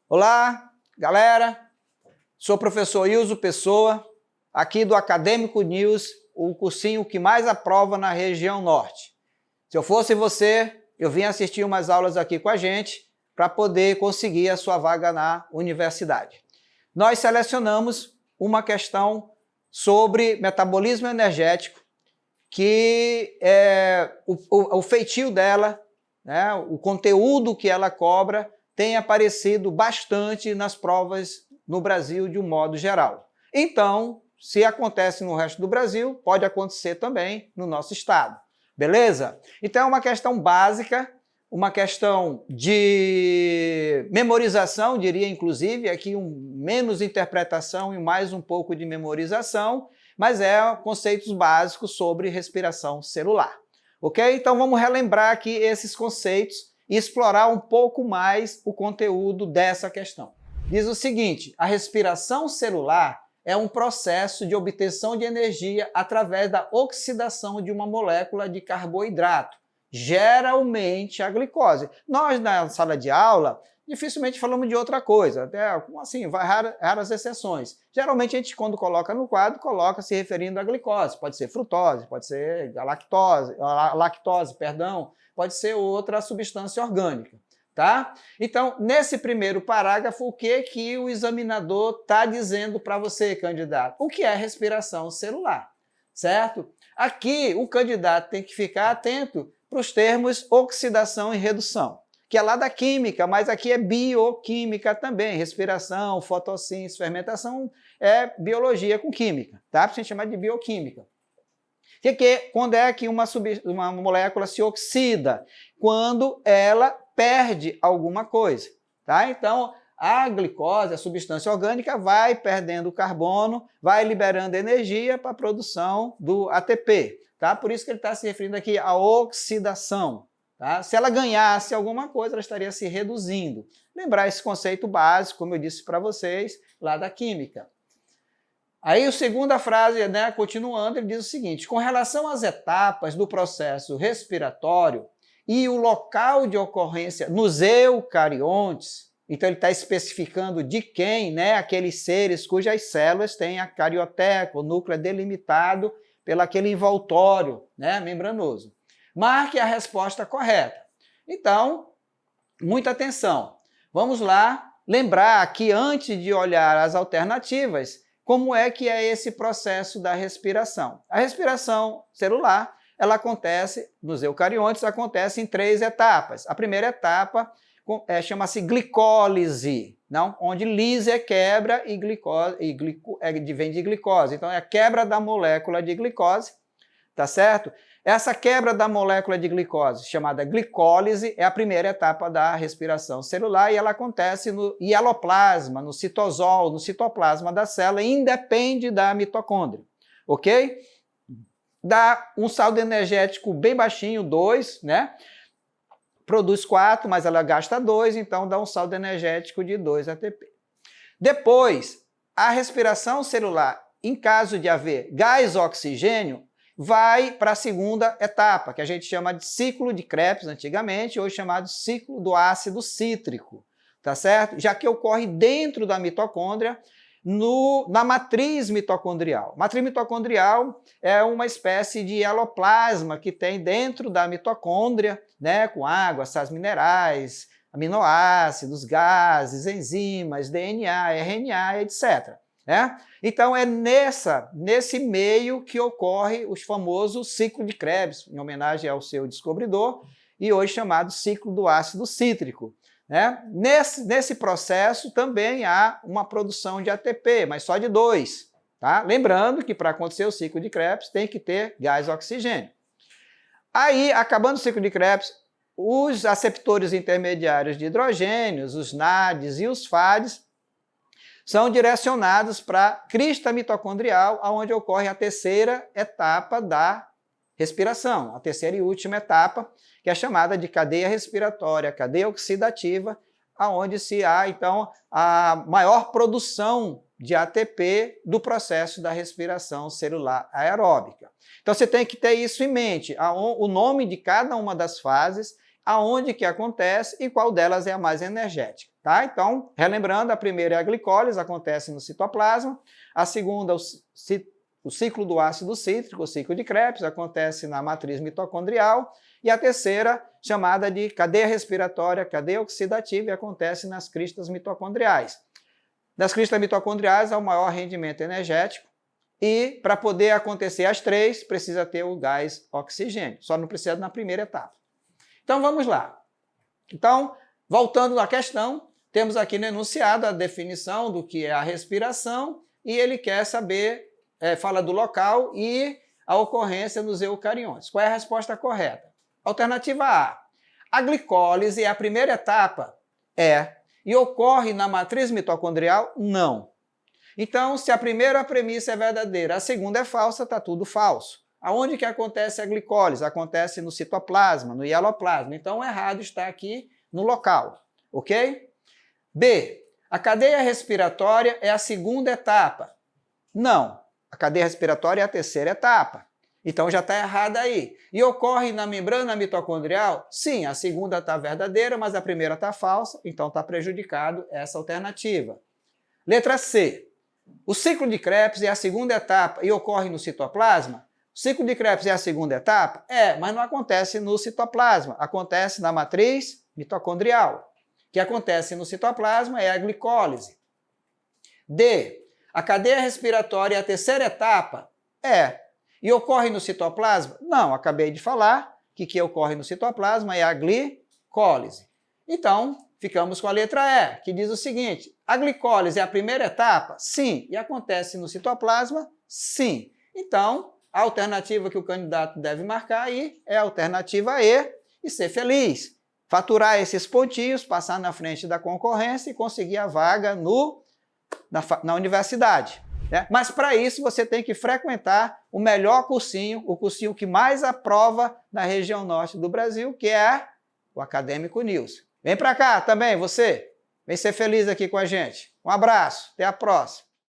Olá, galera. Sou o professor Ilso Pessoa, aqui do Acadêmico News, o cursinho que mais aprova na região norte. Se eu fosse você, eu vim assistir umas aulas aqui com a gente para poder conseguir a sua vaga na universidade. Nós selecionamos uma questão sobre metabolismo energético, que o feitio dela, né, o conteúdo que ela cobra, tem aparecido bastante nas provas no Brasil de um modo geral. Então, se acontece no resto do Brasil, pode acontecer também no nosso estado. Beleza? Então, é uma questão básica, uma questão de memorização, diria inclusive, aqui menos interpretação e mais um pouco de memorização, mas conceitos básicos sobre respiração celular. Ok? Então vamos relembrar aqui esses conceitos e explorar um pouco mais o conteúdo dessa questão. Diz o seguinte: a respiração celular é um processo de obtenção de energia através da oxidação de uma molécula de carboidrato, geralmente a glicose. Nós, na sala de aula, dificilmente falamos de outra coisa, até assim, raras exceções. Geralmente a gente, quando coloca no quadro, coloca se referindo à glicose. Pode ser frutose, pode ser lactose, pode ser outra substância orgânica. Tá? Então, nesse primeiro parágrafo, o que o examinador está dizendo para você, candidato? O que é respiração celular, certo? Aqui, o candidato tem que ficar atento para os termos oxidação e redução, que é lá da química, mas aqui é bioquímica também. Respiração, fotossíntese, fermentação é biologia com química, tá? Para a gente chamar de bioquímica. Quando é que uma molécula se oxida? Quando ela perde alguma coisa, tá? Então, a glicose, a substância orgânica, vai perdendo carbono, vai liberando energia para a produção do ATP, tá? Por isso que ele está se referindo aqui à oxidação, tá? Se ela ganhasse alguma coisa, ela estaria se reduzindo. Lembrar esse conceito básico, como eu disse para vocês, lá da química. Aí, a segunda frase, né, continuando, ele diz o seguinte: com relação às etapas do processo respiratório e o local de ocorrência nos eucariontes, então ele está especificando de quem, né, aqueles seres cujas células têm a carioteca, o núcleo é delimitado pelo aquele envoltório, né, membranoso. Marque a resposta correta. Então, muita atenção. Vamos lá lembrar que antes de olhar as alternativas, como é que é esse processo da respiração? A respiração celular, ela acontece, nos eucariontes, acontece em 3 etapas. A primeira etapa chama-se glicólise, não? Onde lise é quebra e vem de glicose. Então, é a quebra da molécula de glicose, tá certo? Essa quebra da molécula de glicose, chamada glicólise, é a primeira etapa da respiração celular e ela acontece no hialoplasma, no citosol, no citoplasma da célula, independe da mitocôndria, ok? Dá um saldo energético bem baixinho, 2, né? Produz 4, mas ela gasta 2, então dá um saldo energético de 2 ATP. Depois, a respiração celular, em caso de haver gás oxigênio, vai para a segunda etapa, que a gente chama de ciclo de Krebs antigamente, hoje chamado ciclo do ácido cítrico, tá certo? Já que ocorre dentro da mitocôndria, na matriz mitocondrial. Matriz mitocondrial é uma espécie de hialoplasma que tem dentro da mitocôndria, né, com água, sais minerais, aminoácidos, gases, enzimas, DNA, RNA, etc. Né? Então, é nesse meio que ocorre o famoso ciclo de Krebs, em homenagem ao seu descobridor, e hoje chamado ciclo do ácido cítrico. Né? Nesse processo também há uma produção de ATP, mas só de 2. Tá? Lembrando que para acontecer o ciclo de Krebs tem que ter gás oxigênio. Aí, acabando o ciclo de Krebs, os aceptores intermediários de hidrogênios, os NADs e os FADs, são direcionados para a crista mitocondrial, onde ocorre a terceira etapa da respiração, a terceira e última etapa, que é chamada de cadeia respiratória, cadeia oxidativa, onde se há, então, a maior produção de ATP do processo da respiração celular aeróbica. Então, você tem que ter isso em mente, o nome de cada uma das fases, aonde que acontece e qual delas é a mais energética. Tá? Então, relembrando, a primeira é a glicólise, acontece no citoplasma. A segunda, o ciclo do ácido cítrico, o ciclo de Krebs, acontece na matriz mitocondrial. E a terceira, chamada de cadeia respiratória, cadeia oxidativa, e acontece nas cristas mitocondriais. Das cristas mitocondriais há o maior rendimento energético. E, para poder acontecer as três, precisa ter o gás oxigênio. Só não precisa na primeira etapa. Então, vamos lá. Então, voltando à questão, temos aqui no enunciado a definição do que é a respiração e ele quer saber, fala do local e a ocorrência nos eucariontes. Qual é a resposta correta? Alternativa A. A glicólise é a primeira etapa? E ocorre na matriz mitocondrial? Não. Então, se a primeira premissa é verdadeira, a segunda é falsa, está tudo falso. Aonde que acontece a glicólise? Acontece no citoplasma, no hieloplasma. Então, o errado está aqui no local, ok? B. A cadeia respiratória é a segunda etapa? Não. A cadeia respiratória é a terceira etapa. Então, já está errado aí. E ocorre na membrana mitocondrial? Sim, a segunda está verdadeira, mas a primeira está falsa, então está prejudicado essa alternativa. Letra C. O ciclo de Krebs é a segunda etapa e ocorre no citoplasma? O ciclo de Krebs é a segunda etapa? Mas não acontece no citoplasma, acontece na matriz mitocondrial. O que acontece no citoplasma é a glicólise. D. A cadeia respiratória é a terceira etapa? E ocorre no citoplasma? Não, acabei de falar que o que ocorre no citoplasma é a glicólise. Então, ficamos com a letra E, que diz o seguinte: a glicólise é a primeira etapa? Sim. E acontece no citoplasma? Sim. Então, a alternativa que o candidato deve marcar aí é a alternativa E e ser feliz. Faturar esses pontinhos, passar na frente da concorrência e conseguir a vaga na universidade. Mas para isso você tem que frequentar o melhor cursinho, o cursinho que mais aprova na região norte do Brasil, que é o Acadêmico News. Vem para cá também, você. Vem ser feliz aqui com a gente. Um abraço, até a próxima.